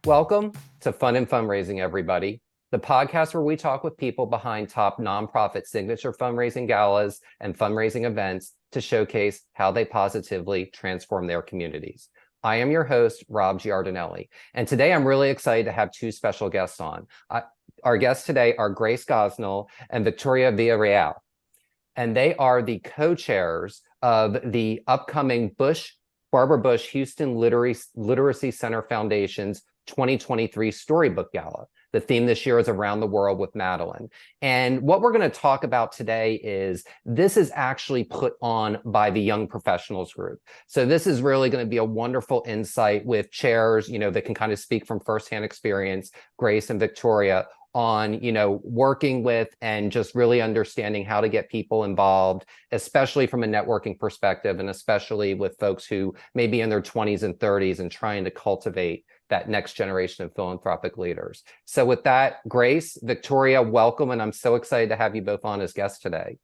Welcome to Fun and Fundraising, everybody, the podcast where we talk with people behind top nonprofit signature fundraising galas and fundraising events to showcase how they positively transform their communities. I am your host, Rob Giardinelli, and today I'm really excited to have two special guests on. Our guests today are Grace Gosnell and Victoria Villarreal, and they are the co-chairs of the upcoming Barbara Bush Houston Literacy Center Foundation's 2023 Storybook Gala. The theme this year is Around the World with Madeline. And what we're going to talk about today is this is actually put on by the Young Professionals Group. So this is really going to be a wonderful insight with chairs, that can kind of speak from firsthand experience, Grace and Victoria, on, working with and just really understanding how to get people involved, especially from a networking perspective, and especially with folks who may be in their 20s and 30s and trying to cultivate that next generation of philanthropic leaders. So with that, Grace, Victoria, welcome. And I'm so excited to have you both on as guests today.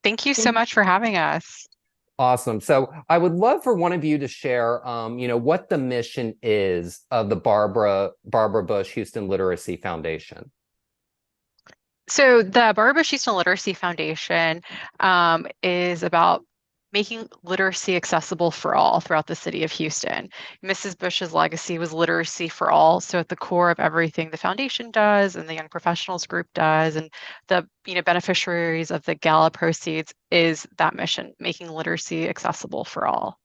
Thank you so much for having us. Awesome. So I would love for one of you to share, what the mission is of the Barbara Bush Houston Literacy Foundation. So the Barbara Bush Houston Literacy Foundation is about making literacy accessible for all throughout the city of Houston. Mrs. Bush's legacy was literacy for all. So at the core of everything the foundation does and the Young Professionals Group does and the beneficiaries of the Gala proceeds is that mission, making literacy accessible for all.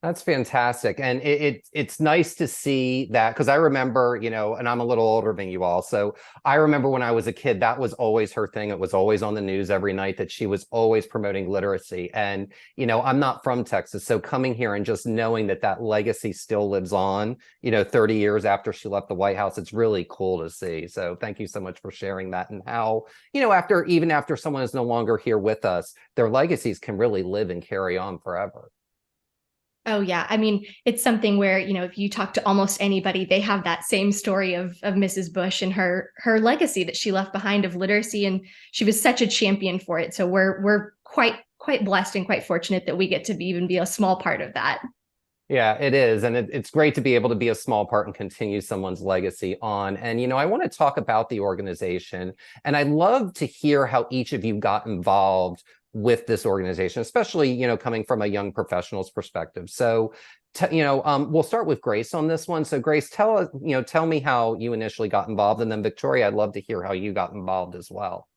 That's fantastic. And it's nice to see that, because I remember, and I'm a little older than you all. So I remember when I was a kid, that was always her thing. It was always on the news every night that she was always promoting literacy. And, I'm not from Texas. So coming here and just knowing that that legacy still lives on, 30 years after she left the White House, it's really cool to see. So thank you so much for sharing that, and how, even after someone is no longer here with us, their legacies can really live and carry on forever. Oh yeah. I mean, it's something where, if you talk to almost anybody, they have that same story of Mrs. Bush and her legacy that she left behind of literacy. And she was such a champion for it. So we're quite blessed and quite fortunate that we get to even be a small part of that. Yeah, it is. And it's great to be able to be a small part and continue someone's legacy on. And, I want to talk about the organization, and I'd love to hear how each of you got involved with this organization, especially, coming from a young professional's perspective. So, we'll start with Grace on this one. So Grace, tell me how you initially got involved. And then Victoria, I'd love to hear how you got involved as well.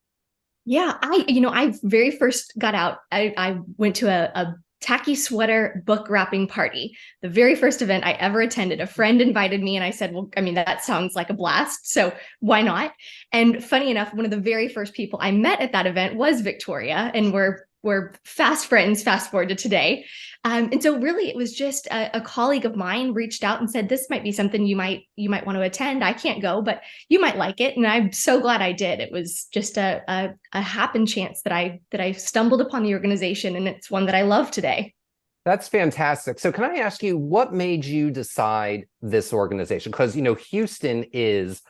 Yeah, I very first got out. I went to a tacky sweater book wrapping party. The very first event I ever attended. A friend invited me and I said, well, I mean, that sounds like a blast. So why not? And funny enough, one of the very first people I met at that event was Victoria, and we're fast friends, fast forward to today. And so really it was just a colleague of mine reached out and said, this might be something you might want to attend. I can't go, but you might like it. And I'm so glad I did. It was just a happen chance that I stumbled upon the organization, and it's one that I love today. That's fantastic. So can I ask you, what made you decide this organization? Because, Houston is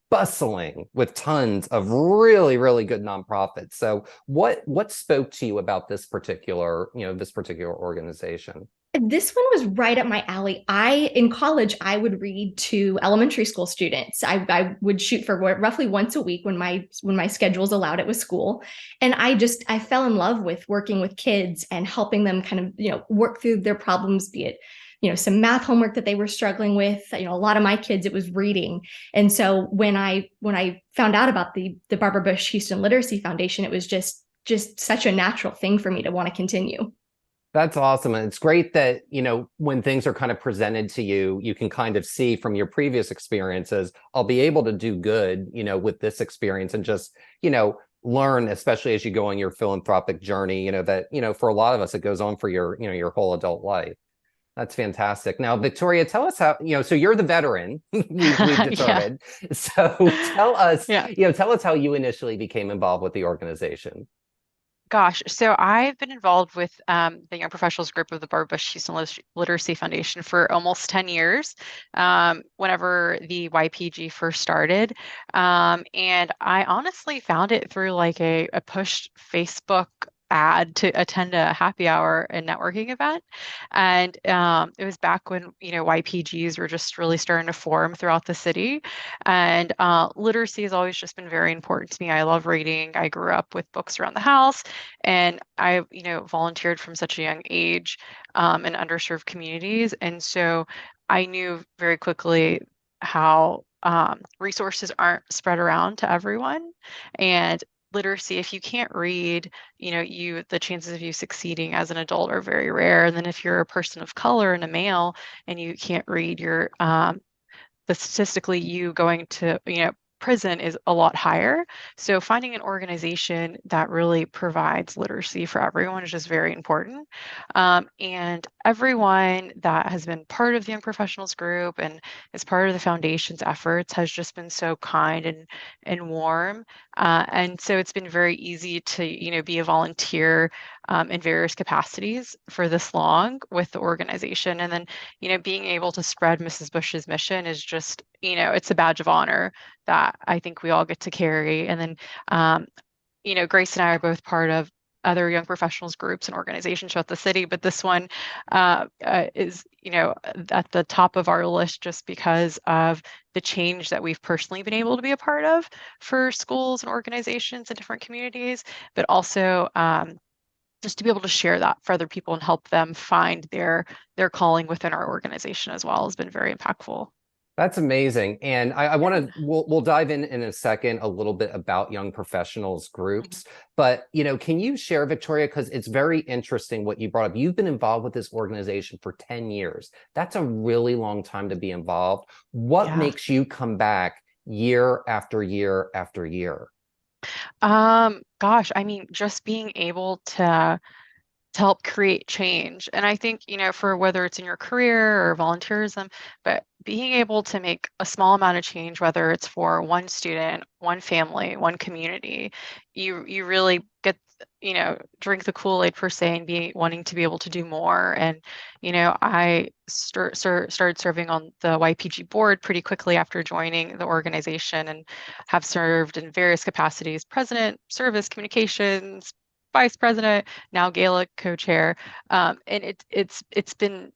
bustling with tons of really, really good nonprofits. So what spoke to you about this particular organization? This one was right up my alley. In college, I would read to elementary school students. I would shoot for roughly once a week when my schedules allowed it with school. And I fell in love with working with kids and helping them kind of, work through their problems, be it, some math homework that they were struggling with. A lot of my kids, it was reading. And so when I found out about the Barbara Bush Houston Literacy Foundation, it was just such a natural thing for me to want to continue. That's awesome. And it's great that, when things are kind of presented to you, you can kind of see from your previous experiences, I'll be able to do good, with this experience, and just, learn, especially as you go on your philanthropic journey, that, for a lot of us, it goes on for your whole adult life. That's fantastic. Now, Victoria, tell us how, so you're the veteran, we've determined. Yeah. So tell us how you initially became involved with the organization. Gosh, so I've been involved with the Young Professionals Group of the Barbara Bush Houston Literacy Foundation for almost 10 years, whenever the YPG first started. And I honestly found it through like a pushed Facebook ad to attend a happy hour and networking event. And it was back when, YPGs were just really starting to form throughout the city. And literacy has always just been very important to me. I love reading. I grew up with books around the house, and I, volunteered from such a young age in underserved communities. And so I knew very quickly how resources aren't spread around to everyone. And literacy, if you can't read, the chances of you succeeding as an adult are very rare. And then if you're a person of color and a male and you can't read, the statistically you going to, prison is a lot higher. So finding an organization that really provides literacy for everyone is just very important. And everyone that has been part of the Young Professionals group and is part of the foundation's efforts has just been so kind and warm. And so it's been very easy to, be a volunteer in various capacities for this long with the organization. And then, being able to spread Mrs. Bush's mission is just, it's a badge of honor that I think we all get to carry. And then, Grace and I are both part of other young professionals groups and organizations throughout the city, but this one is, at the top of our list just because of the change that we've personally been able to be a part of for schools and organizations in different communities, but also just to be able to share that for other people and help them find their calling within our organization as well has been very impactful. That's amazing. And I want to, we'll dive in a second a little bit about young professionals groups. But, can you share, Victoria, because it's very interesting what you brought up. You've been involved with this organization for 10 years. That's a really long time to be involved. What makes you come back year after year after year? Gosh, I mean, just being able to help create change. And I think, for whether it's in your career or volunteerism, but being able to make a small amount of change, whether it's for one student, one family, one community, you really get, drink the Kool-Aid per se and be wanting to be able to do more. And, I started serving on the YPG board pretty quickly after joining the organization and have served in various capacities: president, service, communications, vice president, now Gala co-chair. And it's been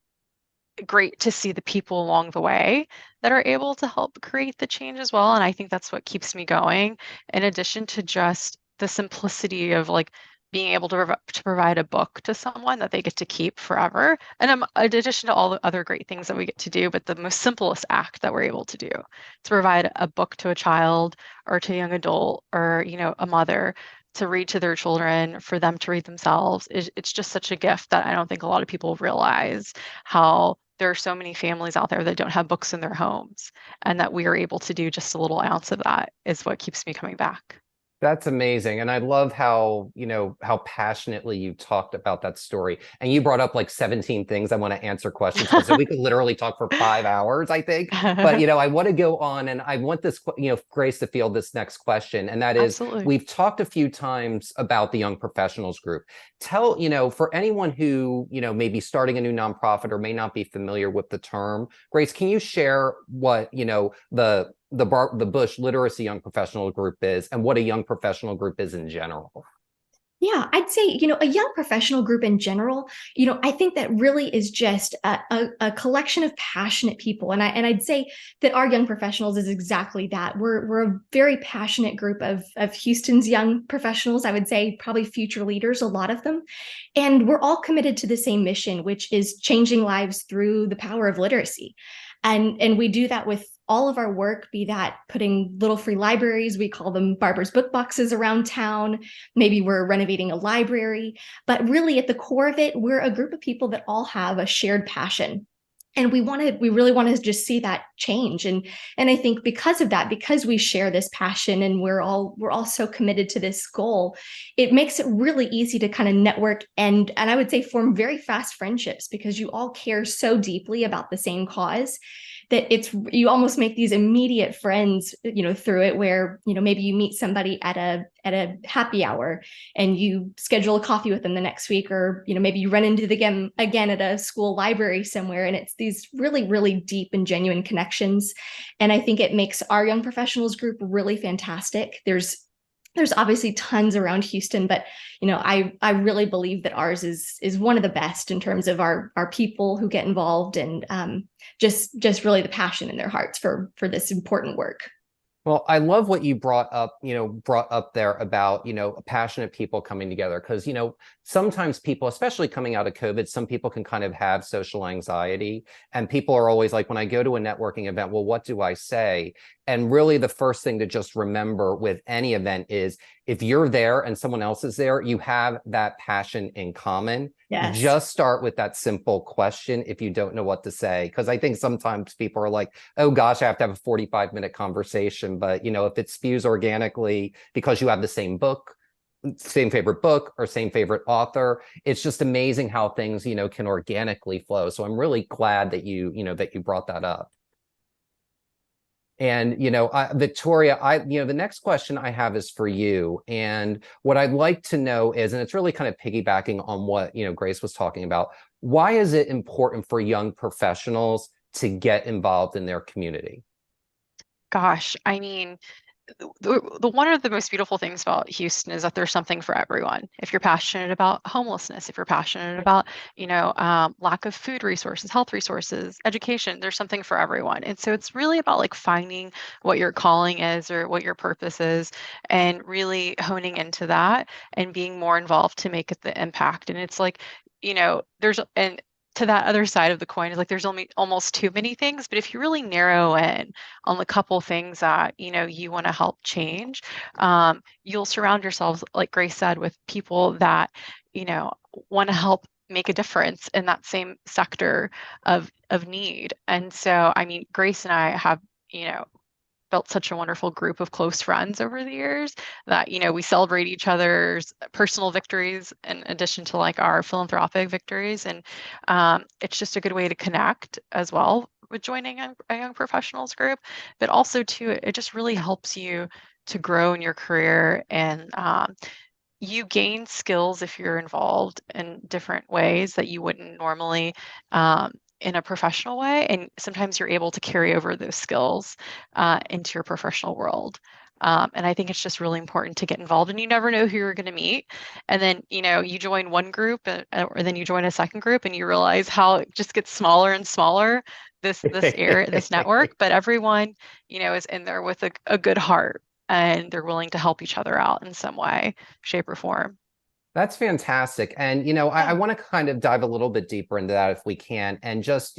great to see the people along the way that are able to help create the change as well. And I think that's what keeps me going, in addition to just the simplicity of like being able to provide a book to someone that they get to keep forever. And in addition to all the other great things that we get to do, but the most simplest act that we're able to do, to provide a book to a child or to a young adult or, a mother to read to their children, for them to read themselves. It's just such a gift that I don't think a lot of people realize, how there are so many families out there that don't have books in their homes, and that we are able to do just a little ounce of that is what keeps me coming back. That's amazing. And I love how, how passionately you talked about that story. And you brought up like 17 things I want to answer questions for. So we could literally talk for 5 hours, I think. But, I want to go on, and I want this, Grace, to field this next question. And that is, Absolutely. we've talked a few times about the Young Professionals Group. Tell, for anyone who, may be starting a new nonprofit or may not be familiar with the term, Grace, can you share what, the Bush Literacy Young Professional Group is, and what a young professional group is in general? Yeah, I'd say, a young professional group in general, I think that really is just a collection of passionate people. And I'd say that our young professionals is exactly that. We're a very passionate group of Houston's young professionals. I would say probably future leaders, a lot of them. And we're all committed to the same mission, which is changing lives through the power of literacy. And we do that with all of our work, be that putting little free libraries, we call them Barbara's book boxes, around town. Maybe we're renovating a library, but really at the core of it, we're a group of people that all have a shared passion. And we really want to just see that change. And I think because of that, because we share this passion and we're all so committed to this goal, it makes it really easy to kind of network and I would say form very fast friendships, because you all care so deeply about the same cause that you almost make these immediate friends, through it, where, maybe you meet somebody at a happy hour and you schedule a coffee with them the next week, or, maybe you run into them again at a school library somewhere. And it's these really, really deep and genuine connections. And I think it makes our young professionals group really fantastic. There's there's obviously tons around Houston, but I really believe that ours is one of the best in terms of our people who get involved, and just really the passion in their hearts for this important work. Well, I love what you brought up there about, passionate people coming together. Because, sometimes people, especially coming out of COVID, some people can kind of have social anxiety. And people are always like, when I go to a networking event, well, what do I say? And really, the first thing to just remember with any event is if you're there and someone else is there, you have that passion in common. Yes. Just start with that simple question if you don't know what to say. Because I think sometimes people are like, oh gosh, I have to have a 45-minute conversation. But, if it spews organically because you have the same book, same favorite book, or same favorite author, it's just amazing how things, can organically flow. So I'm really glad that you brought that up. And, Victoria, the next question I have is for you. And what I'd like to know is, and it's really kind of piggybacking on what, Grace was talking about, why is it important for young professionals to get involved in their community? Gosh, I mean, the one of the most beautiful things about Houston is that there's something for everyone. If you're passionate about homelessness, if you're passionate about, lack of food resources, health resources, education, there's something for everyone. And so it's really about like finding what your calling is or what your purpose is, and really honing into that and being more involved to make it the impact. And it's like, there's and to that other side of the coin is like there's only almost too many things, but if you really narrow in on the couple things that you want to help change, you'll surround yourselves, like Grace said, with people that want to help make a difference in that same sector of need. And so, I mean, Grace and I have built such a wonderful group of close friends over the years that we celebrate each other's personal victories in addition to like our philanthropic victories. And it's just a good way to connect as well with joining a young professionals group, but also too, it just really helps you to grow in your career. And you gain skills if you're involved in different ways that you wouldn't normally, in a professional way. And sometimes you're able to carry over those skills into your professional world. And I think it's just really important to get involved, and you never know who you're going to meet. And then, you join one group, or then you join a second group, and you realize how it just gets smaller and smaller, this network, but everyone, is in there with a good heart, and they're willing to help each other out in some way, shape, or form. That's fantastic. And, I want to kind of dive a little bit deeper into that if we can. And just,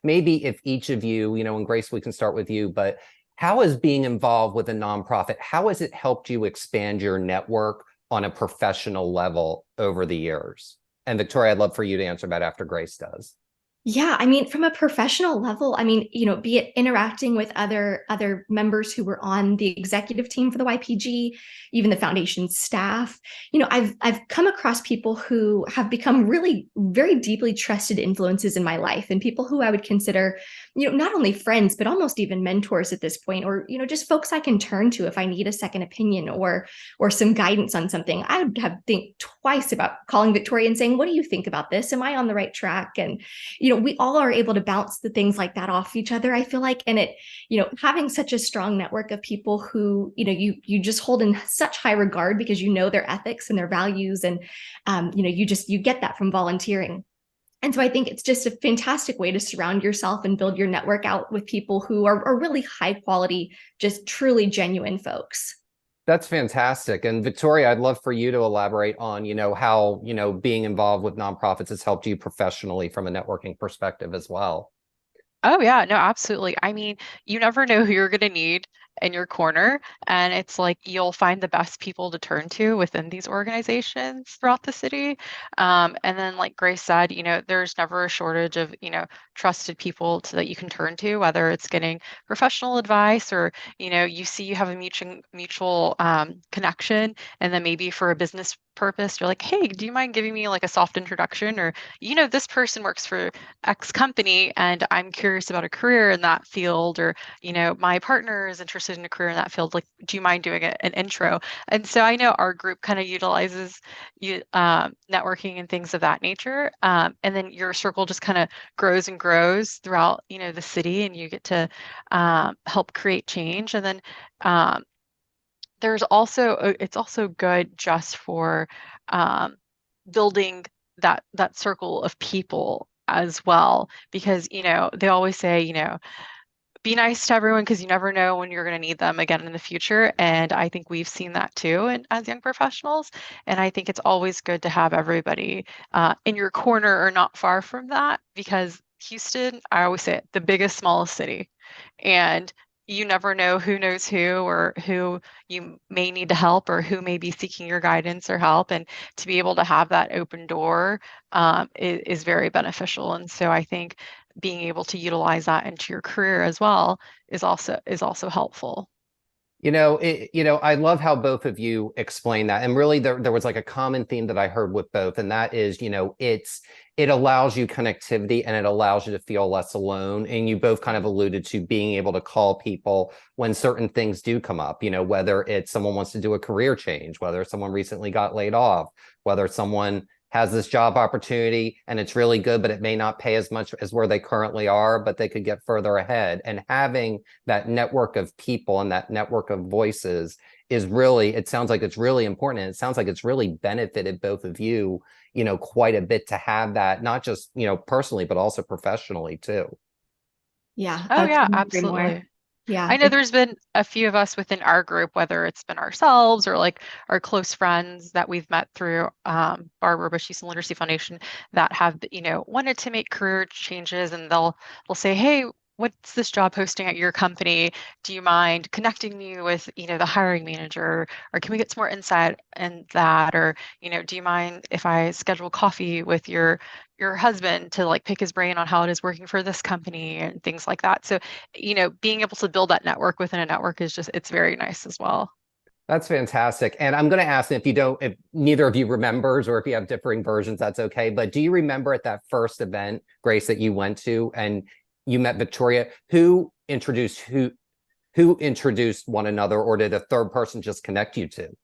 maybe if each of you, and Grace, we can start with you, but how is being involved with a nonprofit, how has it helped you expand your network on a professional level over the years? And Victoria, I'd love for you to answer that after Grace does. Yeah, I mean, from a professional level, I mean, be it interacting with other members who were on the executive team for the YPG, even the foundation staff, I've come across people who have become really very deeply trusted influences in my life, and people who I would consider, not only friends, but almost even mentors at this point, or just folks I can turn to if I need a second opinion or some guidance on something. I would have think twice about calling Victoria and saying, "What do you think about this? Am I on the right track?" And we all are able to bounce the things like that off each other, I feel like. And it, having such a strong network of people who, you just hold in such high regard because their ethics and their values. And, you get that from volunteering. And so I think it's just a fantastic way to surround yourself and build your network out with people who are really high quality, just truly genuine folks. That's fantastic. And Victoria, I'd love for you to elaborate on, how, being involved with nonprofits has helped you professionally from a networking perspective as well. Oh yeah, no, absolutely. I mean, you never know who you're going to need in your corner, and it's like you'll find the best people to turn to within these organizations throughout the city. And then, like Grace said, there's never a shortage of, trusted people that you can turn to, whether it's getting professional advice or, you see you have a mutual connection, and then maybe for a business purpose, you're like, hey, do you mind giving me like a soft introduction? Or, this person works for X company and I'm curious about a career in that field, or, my partner is interested in a career in that field. Like, do you mind doing an intro? And so I know our group kind of utilizes networking and things of that nature. And then your circle just kind of grows and grows throughout, the city, and you get to help create change. And then it's also good just for building that circle of people as well, because they always say, be nice to everyone because you never know when you're going to need them again in the future. And I think we've seen that too as young professionals. And I think it's always good to have everybody in your corner or not far from that, because Houston, I always say it, the biggest, smallest city. And you never know who knows who, or who you may need to help, or who may be seeking your guidance or help. And to be able to have that open door is very beneficial. And so I think being able to utilize that into your career as well is also helpful. I love how both of you explain that. And really there was like a common theme that I heard with both. And that is, it allows you connectivity and it allows you to feel less alone. And you both kind of alluded to being able to call people when certain things do come up, whether it's someone wants to do a career change, whether someone recently got laid off, whether someone has this job opportunity and it's really good, but it may not pay as much as where they currently are, but they could get further ahead. And having that network of people and that network of voices is really, it sounds like it's really important. And it sounds like it's really benefited both of you, quite a bit to have that, not just, personally, but also professionally too. Yeah. Oh yeah, couldn't agree more. absolutely. Yeah. I know there's been a few of us within our group, whether it's been ourselves or like our close friends that we've met through Barbara Bush Youth and Literacy Foundation, that have, wanted to make career changes, and they'll say, hey, what's this job posting at your company? Do you mind connecting me with, the hiring manager? Or can we get some more insight in that? Or, do you mind if I schedule coffee with your husband to like pick his brain on how it is working for this company and things like that? So, being able to build that network within a network it's very nice as well. That's fantastic. And I'm going to ask, if neither of you remembers, or if you have differing versions, that's okay. But do you remember at that first event, Grace, that you went to and you met Victoria, who introduced one another, or did a third person just connect you two?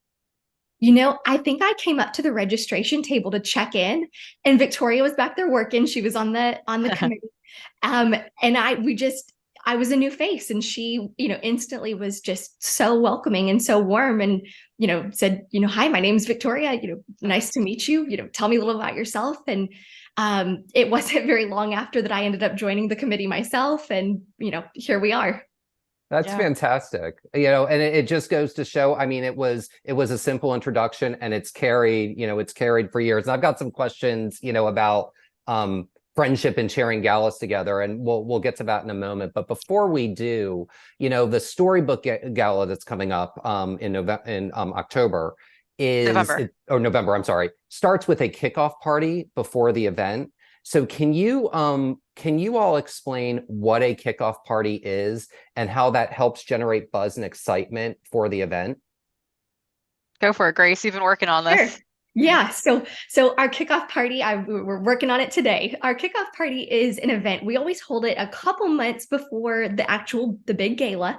I think I came up to the registration table to check in, and Victoria was back there working. She was on the committee. And I was a new face, and she, instantly was just so welcoming and so warm, and, said, hi, my name's Victoria, nice to meet you, tell me a little about yourself. And it wasn't very long after that I ended up joining the committee myself, and, here we are. That's fantastic. And it just goes to show, it was a simple introduction, and it's carried for years. And I've got some questions, about friendship and sharing galas together, and we'll get to that in a moment. But before we do, the Storybook Gala that's coming up in October November, I'm sorry, starts with a kickoff party before the event. So can you all explain what a kickoff party is and how that helps generate buzz and excitement for the event? Go for it, Grace. You've been working on this. Sure. Yeah. So our kickoff party, we're working on it today. Our kickoff party is an event. We always hold it a couple months before the big gala.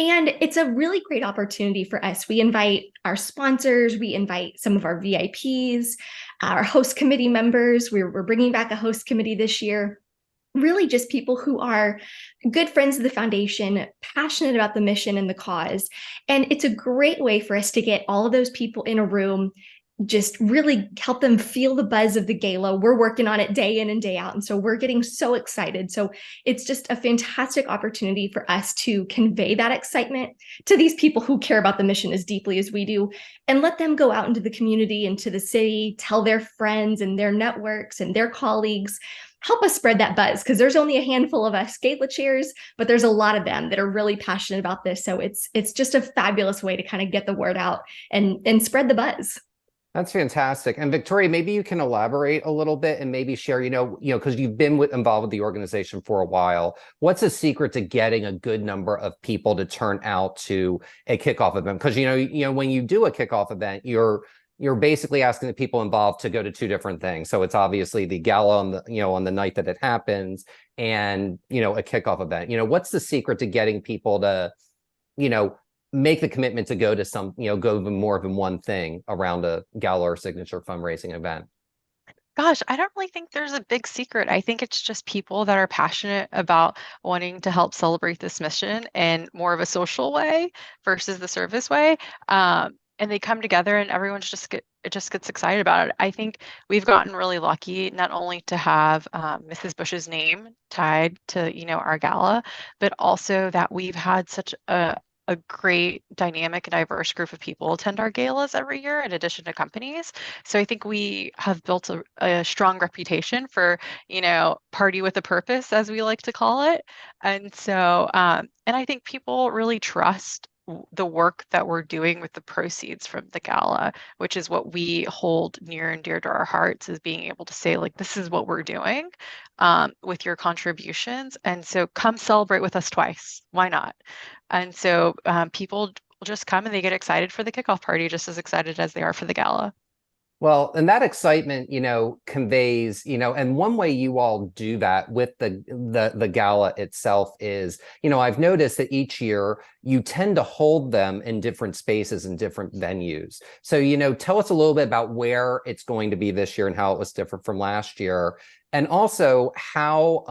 And it's a really great opportunity for us. We invite our sponsors, we invite some of our VIPs, our host committee members. We're bringing back a host committee this year. Really just people who are good friends of the foundation, passionate about the mission and the cause. And it's a great way for us to get all of those people in a room, just really help them feel the buzz of the gala. We're working on it day in and day out. And so we're getting so excited. So it's just a fantastic opportunity for us to convey that excitement to these people who care about the mission as deeply as we do, and let them go out into the community, into the city, tell their friends and their networks and their colleagues. Help us spread that buzz, because there's only a handful of us gala chairs, but there's a lot of them that are really passionate about this. So it's just a fabulous way to kind of get the word out and spread the buzz. That's fantastic. And Victoria, maybe you can elaborate a little bit and maybe share, because you've been involved with the organization for a while. What's the secret to getting a good number of people to turn out to a kickoff event? Because when you do a kickoff event, you're basically asking the people involved to go to two different things. So it's obviously the gala on the night that it happens, and a kickoff event. What's the secret to getting people to make the commitment to go to go even more than one thing around a gala or signature fundraising event? Gosh, I don't really think there's a big secret. I think it's just people that are passionate about wanting to help celebrate this mission in more of a social way versus the service way. And they come together and everyone's it just gets excited about it. I think we've gotten really lucky not only to have Mrs. Bush's name tied to, our gala, but also that we've had such a great dynamic and diverse group of people attend our galas every year in addition to companies. So I think we have built a strong reputation for, party with a purpose, as we like to call it. And so, and I think people really trust the work that we're doing with the proceeds from the gala, which is what we hold near and dear to our hearts, is being able to say, like, this is what we're doing with your contributions. And so come celebrate with us twice. Why not? And so people will just come and they get excited for the kickoff party, just as excited as they are for the gala. Well, and that excitement, conveys, and one way you all do that with the gala itself is, I've noticed that each year you tend to hold them in different spaces and different venues. So, tell us a little bit about where it's going to be this year and how it was different from last year, and also how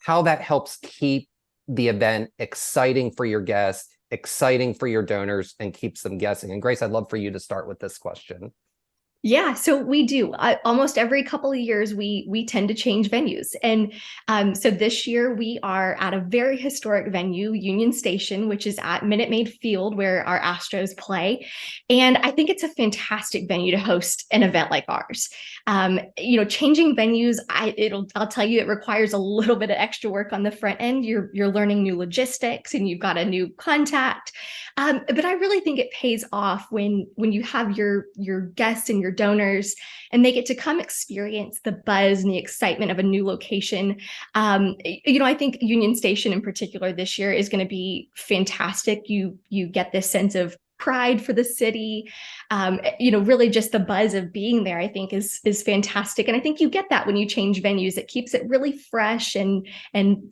that helps keep the event exciting for your guests, exciting for your donors, and keeps them guessing. And Grace, I'd love for you to start with this question. Yeah, so we do. Almost every couple of years, we tend to change venues, and so this year we are at a very historic venue, Union Station, which is at Minute Maid Field, where our Astros play, and I think it's a fantastic venue to host an event like ours. Changing venues, I'll tell you, it requires a little bit of extra work on the front end. You're learning new logistics, and you've got a new contact. But I really think it pays off when you have your guests and your donors, and they get to come experience the buzz and the excitement of a new location. I think Union Station in particular this year is going to be fantastic. You get this sense of pride for the city. Really just the buzz of being there, I think is fantastic. And I think you get that when you change venues. It keeps it really fresh and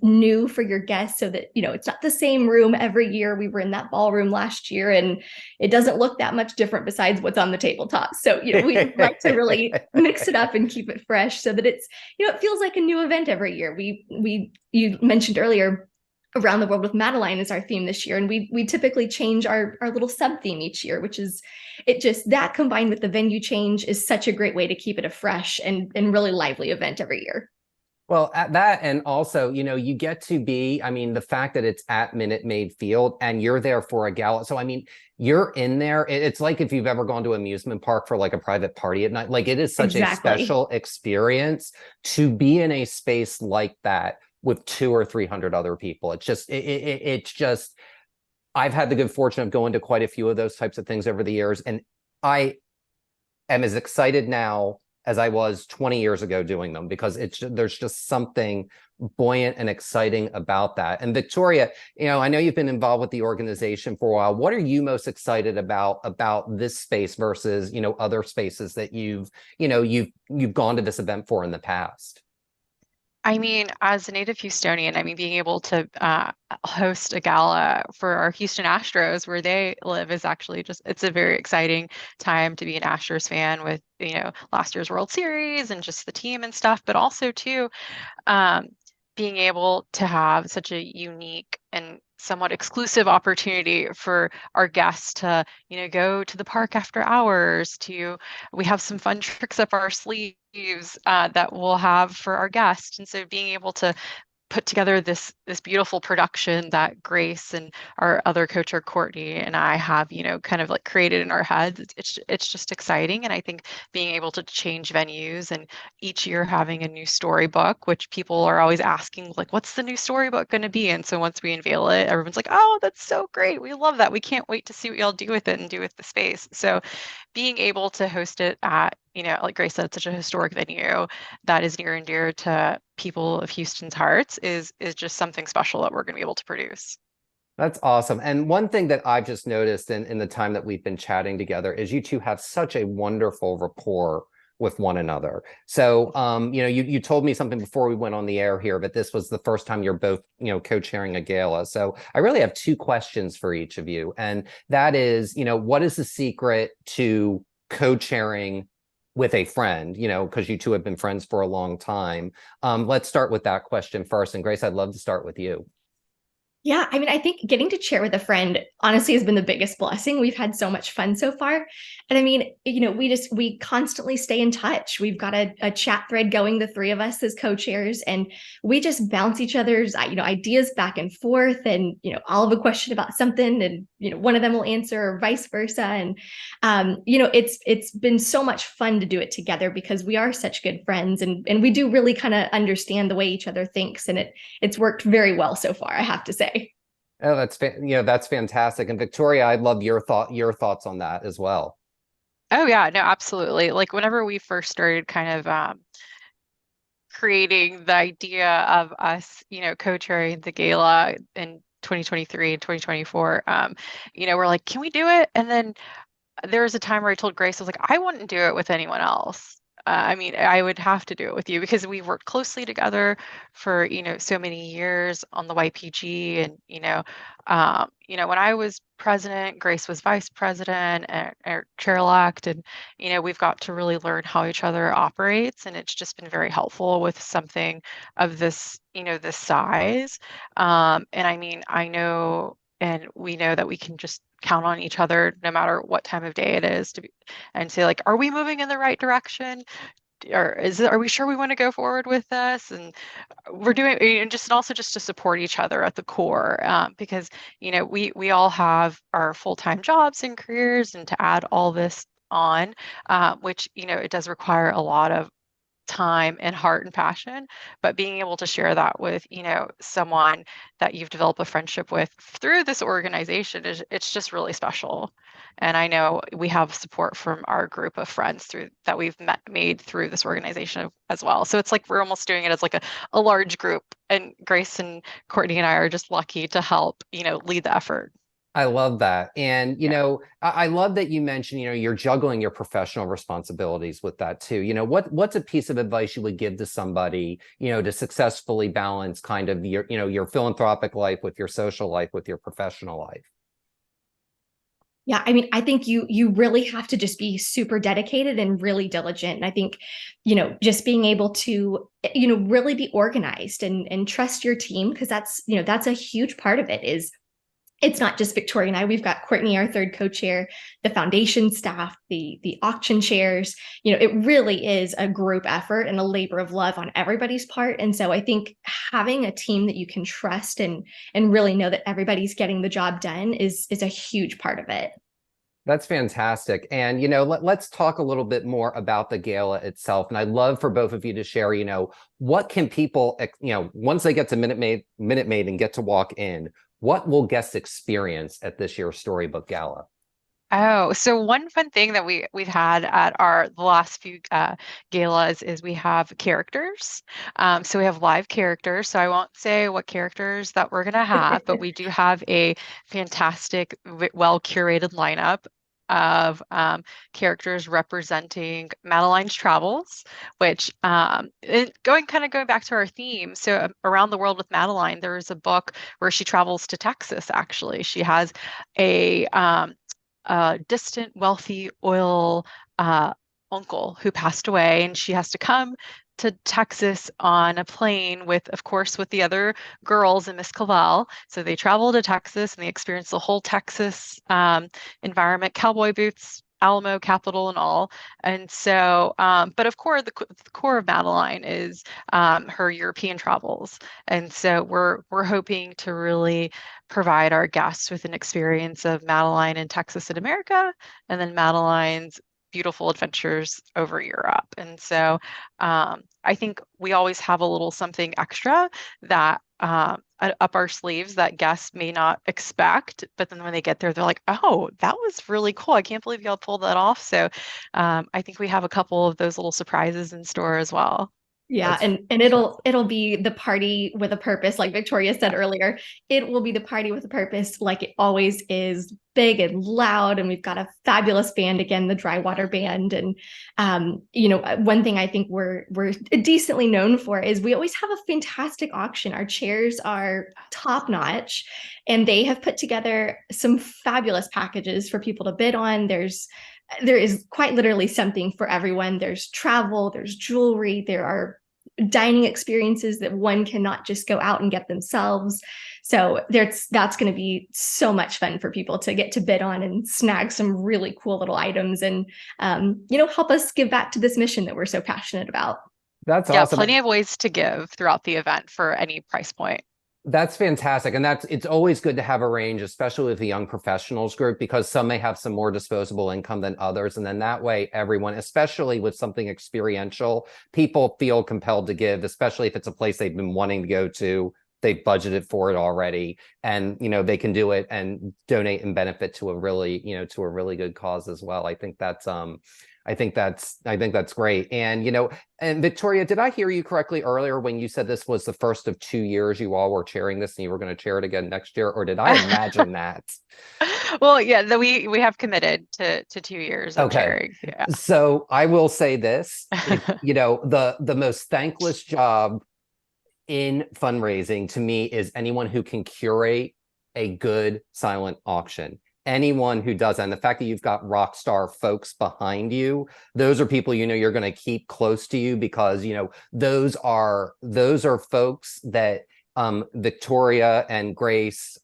new for your guests, so that, it's not the same room every year. We were in that ballroom last year and it doesn't look that much different besides what's on the tabletop. So, we like to really mix it up and keep it fresh so that it's, it feels like a new event every year. You mentioned earlier, Around the World with Madeline is our theme this year, and we typically change our little sub theme each year, which is, it just, that combined with the venue change is such a great way to keep it a fresh and really lively event every year. Well, at that, and also, you get to be, the fact that it's at Minute Maid Field and you're there for a gala. So, you're in there. It's like if you've ever gone to an amusement park for like a private party at night. Like, it is such a special experience to be in a space like that with 200 or 300 other people. It's just, I've had the good fortune of going to quite a few of those types of things over the years. And I am as excited now as I was 20 years ago doing them, because there's just something buoyant and exciting about that. And Victoria, I know you've been involved with the organization for a while. What are you most excited about this space versus, other spaces that you've gone to this event for in the past? As a native Houstonian, being able to host a gala for our Houston Astros where they live is actually it's a very exciting time to be an Astros fan with, last year's World Series and just the team and stuff, but also too, being able to have such a unique and somewhat exclusive opportunity for our guests to, go to the park after hours. We have some fun tricks up our sleeves that we'll have for our guests. And so being able to put together this beautiful production that Grace and our other coach, Courtney, and I have, kind of like created in our heads. It's just exciting. And I think being able to change venues and each year having a new storybook, which people are always asking, like, what's the new storybook going to be? And so once we unveil it, everyone's like, oh, that's so great. We love that. We can't wait to see what y'all do with it and do with the space. So being able to host it at, like Grace said, such a historic venue that is near and dear to people of Houston's hearts is just something special that we're going to be able to produce. That's awesome. And one thing that I've just noticed in the time that we've been chatting together is you two have such a wonderful rapport with one another. So, you told me something before we went on the air here, but this was the first time you're both, co-chairing a gala. So I really have two questions for each of you. And that is, what is the secret to co-chairing with a friend, because you two have been friends for a long time. Let's start with that question first. And Grace, I'd love to start with you. Yeah, I mean, I think getting to chair with a friend honestly has been the biggest blessing. We've had so much fun so far. And I mean, we constantly stay in touch. We've got a chat thread going, the three of us as co-chairs, and we just bounce each other's, ideas back and forth. And, I'll have a question about something and, one of them will answer or vice versa. And, it's been so much fun to do it together because we are such good friends and we do really kind of understand the way each other thinks. And it's worked very well so far, I have to say. Oh, that's fantastic. And Victoria, I'd love your thoughts on that as well. Oh yeah, no, absolutely. Like whenever we first started kind of creating the idea of us, co-chairing the gala in 2023 and 2024, we're like, can we do it? And then there was a time where I told Grace, I was like, I wouldn't do it with anyone else. I mean, I would have to do it with you because we worked closely together for, so many years on the YPG. And, when I was president, Grace was vice president and chair-elect. And, we've got to really learn how each other operates. And it's just been very helpful with something of this, this size. And I mean, I know and we know that we can just count on each other no matter what time of day it is and say like, are we moving in the right direction? Or are we sure we want to go forward with this? And we're doing, and also just to support each other at the core, because, we all have our full-time jobs and careers, and to add all this on, which, it does require a lot of time and heart and passion, but being able to share that with someone that you've developed a friendship with through this organization it's just really special. And I know we have support from our group of friends through that we've made through this organization as well, so it's like we're almost doing it as like a large group, and Grace and Courtney and I are just lucky to help lead the effort. I love that. And, I love that you mentioned, you're juggling your professional responsibilities with that too. What's a piece of advice you would give to somebody, to successfully balance kind of your philanthropic life with your social life, with your professional life? Yeah, I mean, I think you really have to just be super dedicated and really diligent. And I think, just being able to, really be organized and trust your team, because that's a huge part of it. Is it's not just Victoria and I. We've got Courtney, our third co-chair, the foundation staff, the auction chairs. It really is a group effort and a labor of love on everybody's part. And so I think having a team that you can trust and really know that everybody's getting the job done is a huge part of it. That's fantastic. And, let's talk a little bit more about the gala itself. And I'd love for both of you to share, what can people, once they get to Minute Maid and get to walk in, what will guests experience at this year's Storybook Gala? Oh, so one fun thing that we've had at the last few galas is we have characters. So we have live characters. So I won't say what characters that we're gonna have, but we do have a fantastic, well curated lineup of characters representing Madeline's travels, which going back to our theme. So around the world with Madeline, there is a book where she travels to Texas. Actually, she has a distant, wealthy oil uncle who passed away, and she has to come to Texas on a plane of course, with the other girls and Miss Cavell. So they travel to Texas and they experience the whole Texas environment, cowboy boots, Alamo Capitol and all. And so, but of course, the core of Madeline is her European travels. And so we're hoping to really provide our guests with an experience of Madeline in Texas and America, and then Madeline's beautiful adventures over Europe. And so I think we always have a little something extra that up our sleeves that guests may not expect, but then when they get there, they're like, oh, that was really cool. I can't believe y'all pulled that off. So I think we have a couple of those little surprises in store as well. Yeah, and it'll be the party with a purpose, like Victoria said earlier. It will be the party with a purpose, like it always is, big and loud. And we've got a fabulous band again, the Dry Water Band. And one thing I think we're decently known for is we always have a fantastic auction. Our chairs are top notch, and they have put together some fabulous packages for people to bid on. There's there is quite literally something for everyone. There's travel, there's jewelry, there are dining experiences that one cannot just go out and get themselves. So that's going to be so much fun for people to get to bid on and snag some really cool little items and, help us give back to this mission that we're so passionate about. That's Yeah, awesome. plenty of ways to give throughout the event for any price point. That's fantastic. And it's always good to have a range, especially with the young professionals group, because some may have some more disposable income than others. And then that way, everyone, especially with something experiential, people feel compelled to give, especially if it's a place they've been wanting to go to. They've budgeted for it already, and they can do it and donate and benefit to a really good cause as well. I think that's great. And Victoria, did I hear you correctly earlier when you said this was the first of 2 years you all were chairing this and you were going to chair it again next year, or did I imagine that? Well, yeah, we have committed to 2 years of chairing. Yeah. So I will say this, the most thankless job in fundraising to me is anyone who can curate a good silent auction. Anyone who does that, and the fact that you've got rock star folks behind you, those are people you're going to keep close to you, because those are folks that Victoria and Grace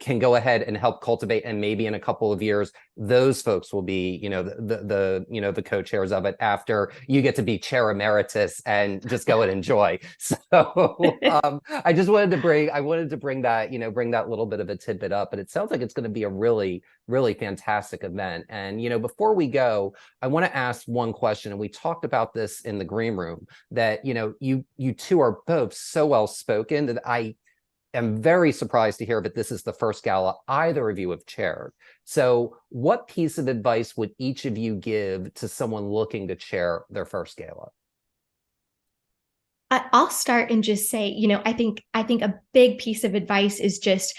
can go ahead and help cultivate, and maybe in a couple of years those folks will be the co-chairs of it after you get to be chair emeritus and just go and enjoy. So I wanted to bring that little bit of a tidbit up, but it sounds like it's going to be a really fantastic event. And before we go, I want to ask one question, and we talked about this in the green room, that you two are both so well spoken that I am very surprised to hear that this is the first gala either of you have chaired. So what piece of advice would each of you give to someone looking to chair their first gala? I'll start and just say, I think a big piece of advice is just,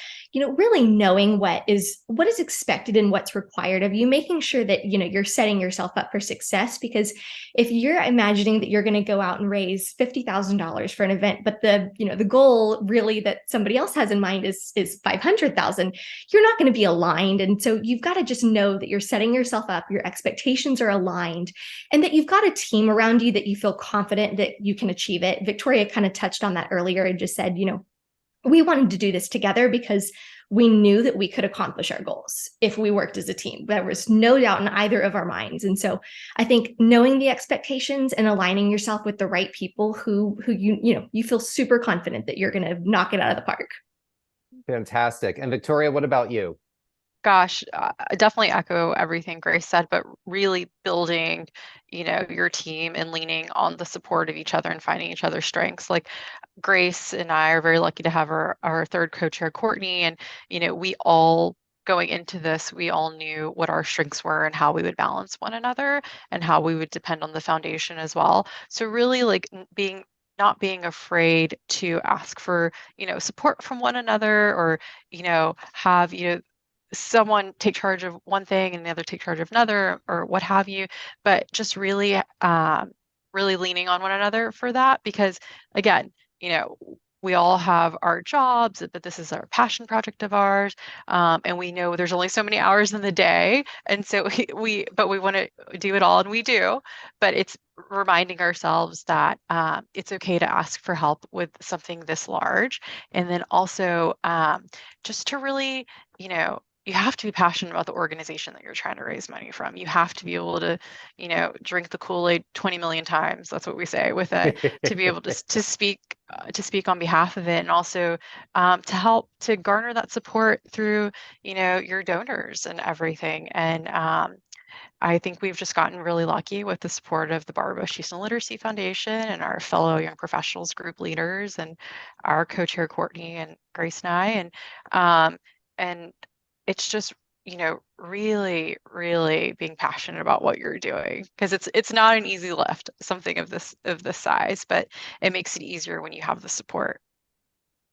really knowing what is expected and what's required of you, making sure that, you're setting yourself up for success. Because if you're imagining that you're going to go out and raise $50,000 for an event, but the goal really that somebody else has in mind is 500,000, you're not going to be aligned. And so you've got to just know that you're setting yourself up, your expectations are aligned, and that you've got a team around you that you feel confident that you can achieve it. Victoria kind of touched on that earlier and just said, we wanted to do this together because we knew that we could accomplish our goals if we worked as a team. There was no doubt in either of our minds. And so I think knowing the expectations and aligning yourself with the right people who you feel super confident that you're going to knock it out of the park. Fantastic. And Victoria, what about you? Gosh, I definitely echo everything Grace said, but really building, your team and leaning on the support of each other and finding each other's strengths. Like Grace and I are very lucky to have our third co-chair, Courtney, and we all going into this, we all knew what our strengths were and how we would balance one another and how we would depend on the foundation as well. So really, like not being afraid to ask for support from one another, or have someone take charge of one thing and the other take charge of another, or what have you, but just really leaning on one another for that, because again, we all have our jobs, but this is our passion project of ours, and we know there's only so many hours in the day, and so we want to do it all, and we do, but it's reminding ourselves that it's okay to ask for help with something this large, and then also just to really you have to be passionate about the organization that you're trying to raise money from. You have to be able to, drink the Kool-Aid 20 million times. That's what we say with it, to be able to speak on behalf of it, and also to help to garner that support through, your donors and everything. And I think we've just gotten really lucky with the support of the Barbara Houston Literacy Foundation and our fellow young professionals group leaders and our co-chair Courtney and Grace and I, and it's just really being passionate about what you're doing, because it's not an easy lift, something of this size, but it makes it easier when you have the support.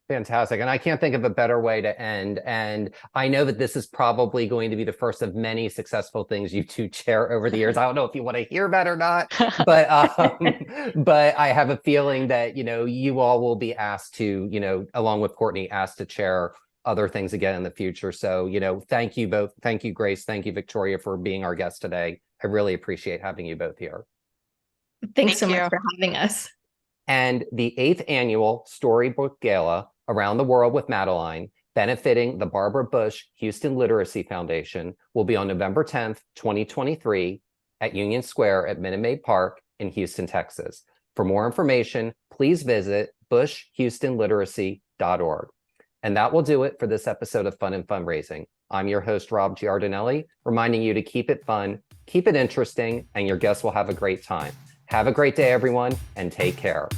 Fantastic. And I can't think of a better way to end. And I know that this is probably going to be the first of many successful things you two chair over the years. I don't know if you want to hear that or not, but I have a feeling that you all will be asked to, along with Courtney, asked to chair other things again in the future. So, thank you both. Thank you, Grace. Thank you, Victoria, for being our guest today. I really appreciate having you both here. Thanks so Thank much you. for having us. And the 8th annual Storybook Gala Around the World with Madeline, benefiting the Barbara Bush Houston Literacy Foundation, will be on November 10th, 2023 at Union Square at Minute Maid Park in Houston, Texas. For more information, please visit bushhoustonliteracy.org. And that will do it for this episode of Fun and Fundraising. I'm your host, Rob Giardinelli, reminding you to keep it fun, keep it interesting, and your guests will have a great time. Have a great day, everyone, and take care.